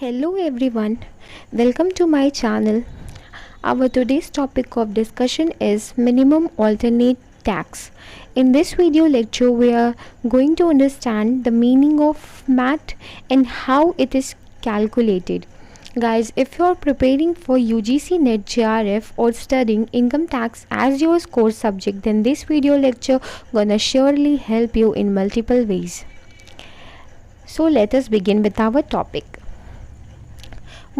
Hello everyone, welcome to my channel. Our today's topic of discussion is minimum alternate tax. In this video lecture, we are going to understand the meaning of MAT and how it is calculated. Guys, if you are preparing for UGC NET JRF or studying income tax as your core subject, then this video lecture gonna surely help you in multiple ways. So let us begin with our topic.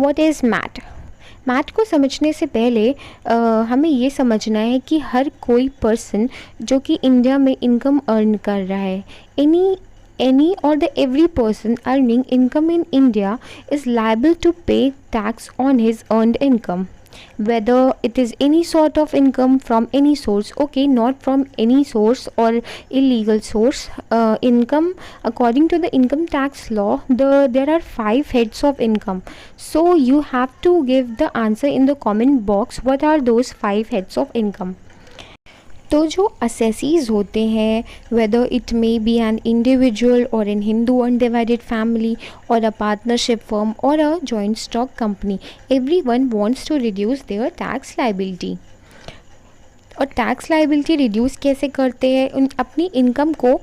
What is MAT? MAT को समझने से पहले हमें ये समझना है कि हर कोई पर्सन जो कि इंडिया में इनकम अर्न कर रहा है, any or the every person earning income in India is liable to pay tax on his earned income, whether it is any sort of income from any source. Okay, not from any source or illegal source. Income according to the income tax law, there are 5 heads of income. So you have to give the answer in the comment box. What are those 5 heads of income? तो जो assessees होते हैं, whether it may be an individual और इन Hindu undivided family और अ partnership firm और a joint stock company, everyone wants to reduce their tax liability. और tax liability reduce कैसे करते हैं? अपनी इनकम को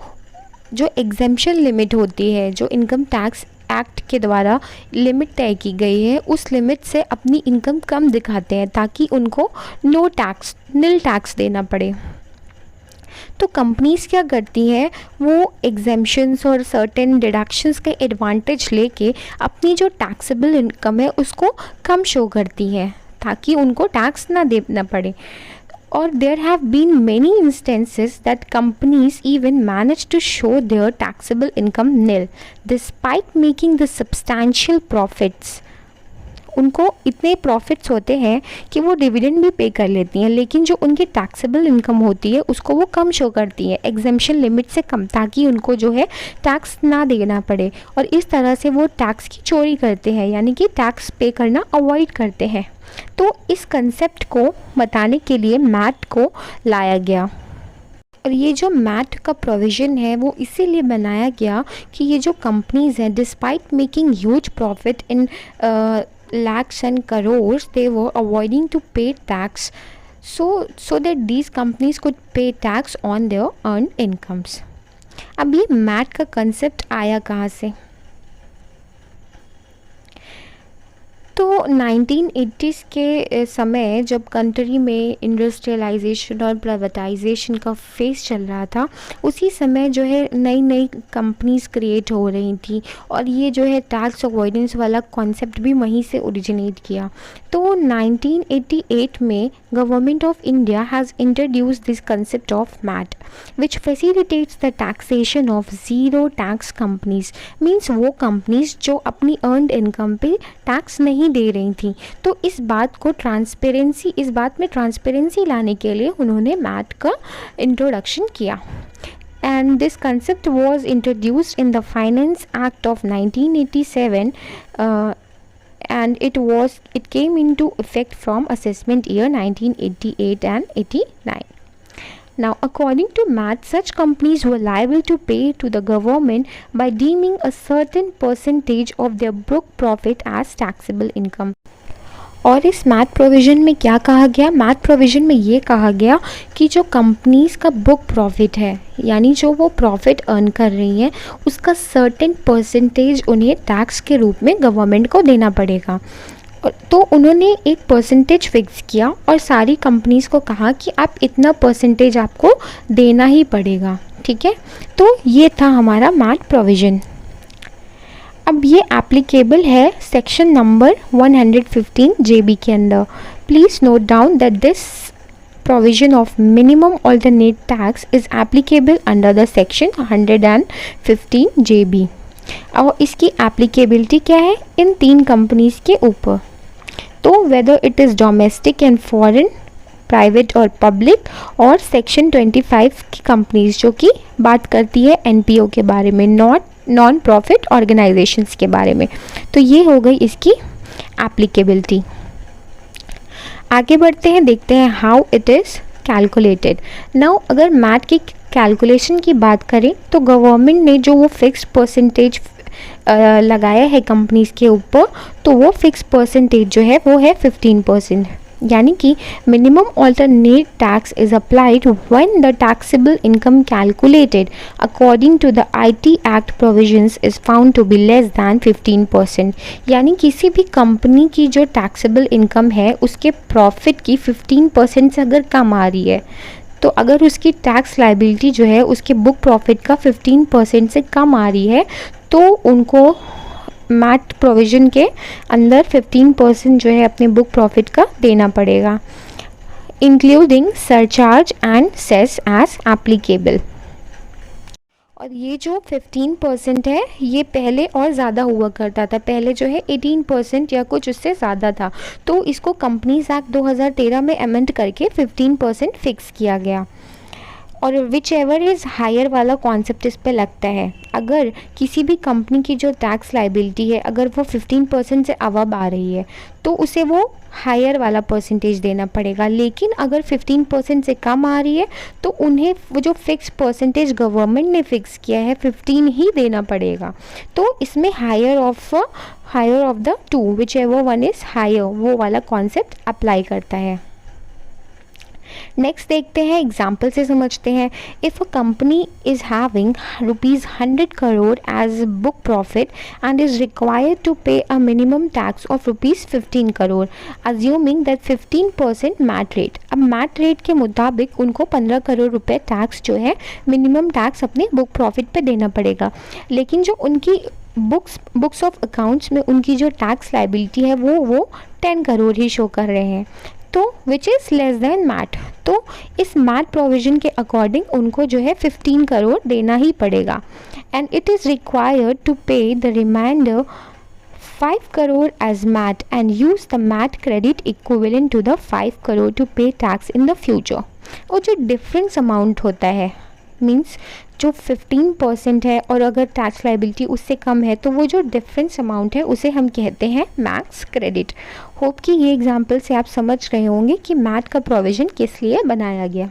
जो एग्जेम्पशन लिमिट होती है, जो इनकम टैक्स एक्ट के द्वारा लिमिट तय की गई है, उस लिमिट से अपनी इनकम कम दिखाते हैं ताकि उनको नील टैक्स देना पड़े. तो कंपनीज क्या करती हैं, वो एग्जेम्पशंस और सर्टेन डिडक्शंस के एडवांटेज लेके अपनी जो टैक्सेबल इनकम है उसको कम शो करती हैं ताकि उनको टैक्स ना देना पड़े. Or there have been many instances that companies even manage to show their taxable income nil despite making the substantial profits. उनको इतने प्रॉफिट्स होते हैं कि वो डिविडेंड भी पे कर लेती हैं, लेकिन जो उनकी टैक्सेबल इनकम होती है उसको वो कम शो करती है एग्जेम्पशन लिमिट से कम, ताकि उनको जो है टैक्स ना देना पड़े. और इस तरह से वो टैक्स की चोरी करते हैं, यानी कि टैक्स पे करना अवॉइड करते हैं. तो इस कंसेप्ट को बताने के लिए मैट को लाया गया. और ये जो मैट का प्रोविज़न है वो इसीलिए बनाया गया कि ये जो कंपनीज़ हैं, despite making huge profit in lakhs and crores, they were avoiding to pay tax so that these companies could pay tax on their earned incomes. अब ये मैट का कंसेप्ट आया कहाँ से? तो 1980s के समय जब कंट्री में इंडस्ट्रियलाइजेशन और प्राइवेटाइजेशन का फेस चल रहा था, उसी समय जो है नई नई कंपनीज़ क्रिएट हो रही थी और ये जो है टैक्स अवॉइडेंस वाला कॉन्सेप्ट भी वहीं से ओरिजिनेट किया. तो 1988 में government of India has introduce this concept of MAT which facilitates the taxation of zero tax companies. Means वो कंपनीज़ जो अपनी अर्नड इनकम पे टैक्स नहीं दे रही थी. तो इस बात में ट्रांसपेरेंसी लाने के लिए उन्होंने मैट का इंट्रोडक्शन किया. And this concept was introduced in the Finance Act of 1987 and it came into effect from assessment year 1988 and 89. Now, according to MAT, such companies were liable to pay to the government by deeming a certain percentage of their book profit as taxable income. और इस mat provision में क्या कहा गया? Mat provision में ये कहा गया कि जो कंपनीज़ का बुक प्रॉफिट है, यानी जो वो प्रॉफिट अर्न कर रही हैं, उसका सर्टेन परसेंटेज उन्हें टैक्स के रूप में गवर्नमेंट को देना पड़ेगा. तो उन्होंने एक परसेंटेज फिक्स किया और सारी कंपनीज़ को कहा कि आप इतना परसेंटेज आपको देना ही पड़ेगा. ठीक है, तो ये था हमारा मैट प्रोविज़न. अब ये एप्लीकेबल है सेक्शन नंबर 115 JB के अंदर. Please note down that this provision of minimum alternate tax is applicable under the section 115 JB. और इसकी एप्लीकेबिलिटी क्या है? इन 3 कंपनीज़ के ऊपर. तो whether it is domestic and foreign, private और पब्लिक, और सेक्शन 25 की कंपनीज़ जो कि बात करती है NPO के बारे में, नॉन प्रॉफिट ऑर्गेनाइजेशंस के बारे में. तो ये हो गई इसकी एप्लीकेबिलिटी. आगे बढ़ते हैं, देखते हैं how it is calculated. Now अगर मैट की कैलकुलेशन की बात करें तो गवर्नमेंट ने जो वो फिक्स्ड परसेंटेज लगाया है कंपनीज के ऊपर, तो वो फिक्स परसेंटेज जो है वो है 15%। यानी कि minimum alternate tax is applied when the taxable income calculated according to the IT act provisions is found to be less than 15%। यानी किसी भी कंपनी की जो टैक्सेबल इनकम है उसके प्रॉफिट की 15% से अगर कम आ रही है, तो अगर उसकी टैक्स लाइबिलिटी जो है उसके बुक प्रॉफिट का 15% से कम आ रही है, तो उनको मैट प्रोविज़न के अंदर 15% जो है अपने बुक प्रॉफिट का देना पड़ेगा, including surcharge and cess as applicable. और ये जो 15% है ये पहले और ज़्यादा हुआ करता था, पहले जो है 18% या कुछ उससे ज़्यादा था, तो इसको कंपनीज एक्ट 2013 में अमेंड करके 15% फिक्स किया गया। और विच एवर इज़ हायर वाला कॉन्सेप्ट इस पे लगता है। अगर किसी भी कंपनी की जो टैक्स लाइबिलिटी है अगर वो 15% से अबव आ रही है तो उसे वो हायर वाला परसेंटेज देना पड़ेगा, लेकिन अगर 15% से कम आ रही है तो उन्हें वो जो फिक्स परसेंटेज गवर्नमेंट ने फिक्स किया है 15 ही देना पड़ेगा। तो इसमें higher of the two whichever one is higher वो वाला कॉन्सेप्ट अप्लाई करता है। नेक्स्ट देखते हैं, एग्जाम्पल से समझते हैं। If a company is having ₹100 crore as book profit and is required to pay a minimum tax of ₹15 crore assuming that 15% MAT rate. अब मैट रेट के मुताबिक उनको 15 करोड़ रुपए टैक्स जो है मिनिमम टैक्स अपने बुक प्रॉफिट पे देना पड़ेगा, लेकिन जो उनकी बुक्स ऑफ अकाउंट्स में उनकी जो टैक्स लाइबिलिटी है वो 10 करोड़ ही शो कर रहे हैं, तो which is less than MAT. तो इस मैट प्रोविज़न के अकॉर्डिंग उनको जो है 15 करोड़ देना ही पड़ेगा, and it is required to pay the remainder 5 crore as MAT and use the MAT credit equivalent to the 5 crore to pay tax in the future. और जो डिफरेंस अमाउंट होता है मीन्स जो 15% है और अगर टैक्स लाइबिलिटी उससे कम है तो वो जो डिफरेंस अमाउंट है उसे हम कहते हैं मैक्स क्रेडिट। होप कि ये एग्जांपल से आप समझ रहे होंगे कि मैट का प्रोविज़न किस लिए बनाया गया।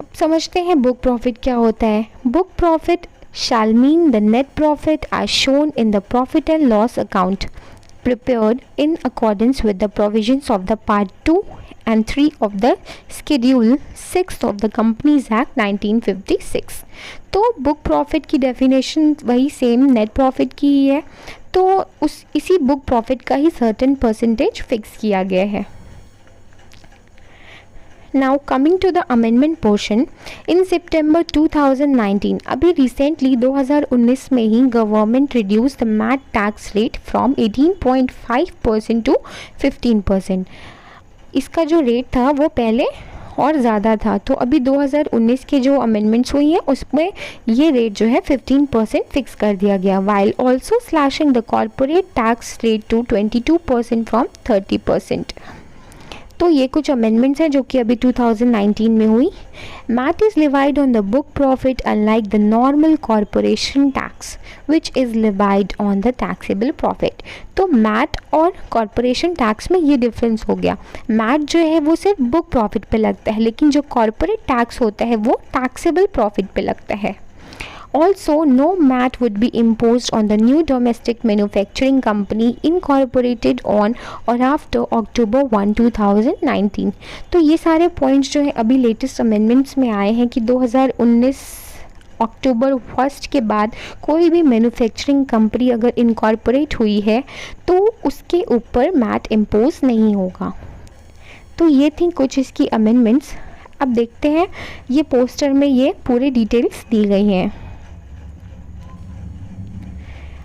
अब समझते हैं बुक प्रॉफिट क्या होता है। Book profit shall mean the net profit as shown in the profit and loss account prepared in accordance with the provisions of the Part 2 and 3 of the Schedule 6 of the Companies Act 1956। तो book profit की definition वही same net profit की ही है, तो इसी book profit का ही certain percentage fix किया गया है। Now coming to the amendment portion, in September 2019, अभी रिसेंटली 2019 में ही government reduce the MAT tax rate from 18.5% to 15%। इसका जो रेट था वो पहले और ज़्यादा था, तो अभी 2019 के जो अमेंडमेंट्स हुई हैं उसमें ये रेट जो है 15% फिक्स कर दिया गया, while also slashing the corporate tax rate to 22% from 30%। तो ये कुछ अमेंडमेंट्स हैं जो कि अभी 2019 में हुई। MAT is levied on the book profit unlike the normal corporation tax which is levied on the taxable profit. तो मैट और कॉरपोरेशन टैक्स में ये डिफरेंस हो गया। मैट जो है वो सिर्फ बुक प्रॉफिट पे लगता है, लेकिन जो कॉरपोरेट टैक्स होता है वो टैक्सेबल प्रॉफिट पे लगता है। Also, no MAT would be imposed on the new domestic manufacturing company incorporated on or after October 1, 2019। तो ये सारे पॉइंट्स जो है अभी लेटेस्ट अमेंडमेंट्स में आए हैं कि 2019 अक्टूबर 1 के बाद कोई भी मैन्युफैक्चरिंग कंपनी अगर इनकॉर्पोरेट हुई है तो उसके ऊपर मैट इम्पोज नहीं होगा। तो ये थी कुछ इसकी अमेंडमेंट्स। अब देखते हैं, ये पोस्टर में ये पूरे डिटेल्स दी गई हैं।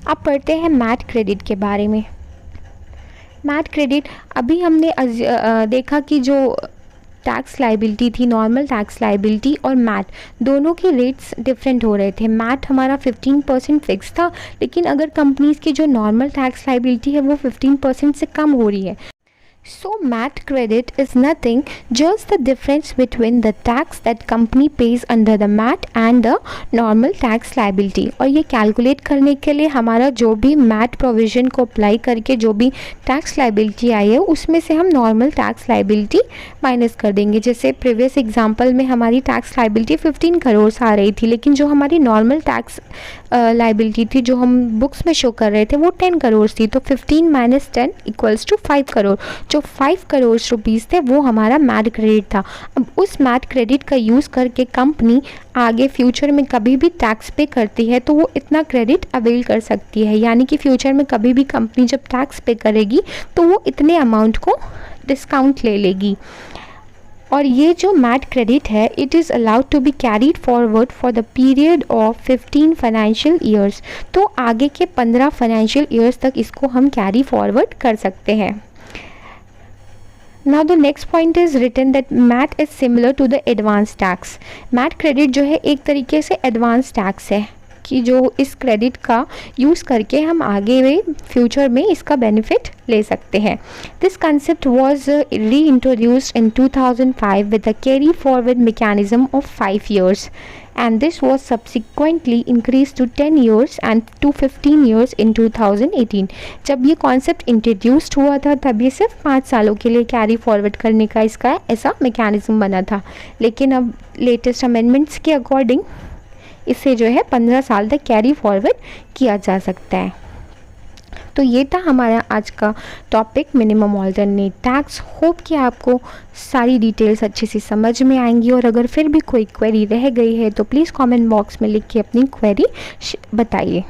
अब पढ़ते हैं मैट क्रेडिट के बारे में। मैट क्रेडिट अभी हमने देखा कि जो टैक्स लाइबिलिटी थी, नॉर्मल टैक्स लाइबिलिटी और मैट दोनों के रेट्स डिफरेंट हो रहे थे। मैट हमारा 15% फिक्स था, लेकिन अगर कंपनीज़ की जो नॉर्मल टैक्स लाइबिलिटी है वो 15% से कम हो रही है So MAT credit is nothing, just the difference between the tax that company pays under the MAT and the normal tax liability। और ये कैलकुलेट करने के लिए हमारा जो भी MAT प्रोविज़न को अप्लाई करके जो भी टैक्स लाइबिलिटी आई है उसमें से हम नॉर्मल टैक्स लाइबिलिटी माइनस कर देंगे। जैसे प्रीवियस एग्जांपल में हमारी टैक्स लाइबिलिटी 15 करोड़ आ रही थी, लेकिन जो हमारी नॉर्मल टैक्स लाइबिलिटी थी जो हम बुक्स में शो कर रहे थे वो 10 करोड़ थी। तो 15 माइनस 10 इक्वल्स टू 5 करोड़। जो 5 करोड़ रुपीज़ थे वो हमारा मैट क्रेडिट था। अब उस मैट क्रेडिट का यूज़ करके कंपनी आगे फ्यूचर में कभी भी टैक्स पे करती है तो वो इतना क्रेडिट अवेल कर सकती है, यानी कि फ्यूचर में कभी भी कंपनी जब टैक्स पे करेगी तो वो इतने अमाउंट को डिस्काउंट ले लेगी। और ये जो मैट क्रेडिट है it is allowed to be carried forward for the period of 15 financial years. तो आगे के 15 फाइनेंशियल ईयर्स तक इसको हम कैरी फॉरवर्ड कर सकते हैं। Now the next point is written that MAT is similar to the advance tax। MAT credit जो है एक तरीके से एडवांस टैक्स है कि जो इस क्रेडिट का यूज़ करके हम आगे में फ्यूचर में इसका बेनिफिट ले सकते हैं। दिस कंसेप्ट वाज री introduced in 2005 with the carry forward mechanism of 5 years and this was subsequently increased to 10 years and to 15 years in 2018। जब ये कॉन्सेप्ट इंट्रोड्यूस्ड हुआ था तब ये सिर्फ 5 सालों के लिए कैरी फॉरवर्ड करने का इसका ऐसा मैकेनिज्म बना था, लेकिन अब लेटेस्ट अमेंडमेंट्स के अकॉर्डिंग इसे जो है 15 साल तक कैरी फॉरवर्ड किया जा सकता है। तो ये था हमारा आज का topic minimum alternate tax. Hope कि आपको सारी डिटेल्स अच्छे से समझ में आएंगी, और अगर फिर भी कोई क्वेरी रह गई है तो प्लीज़ कमेंट बॉक्स में लिख के अपनी क्वेरी बताइए।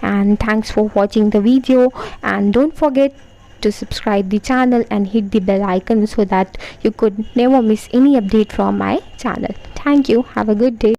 And thanks for watching the video and don't forget to subscribe the channel and hit the bell icon so that you could never miss any update from my channel. Thank you. Have a good day.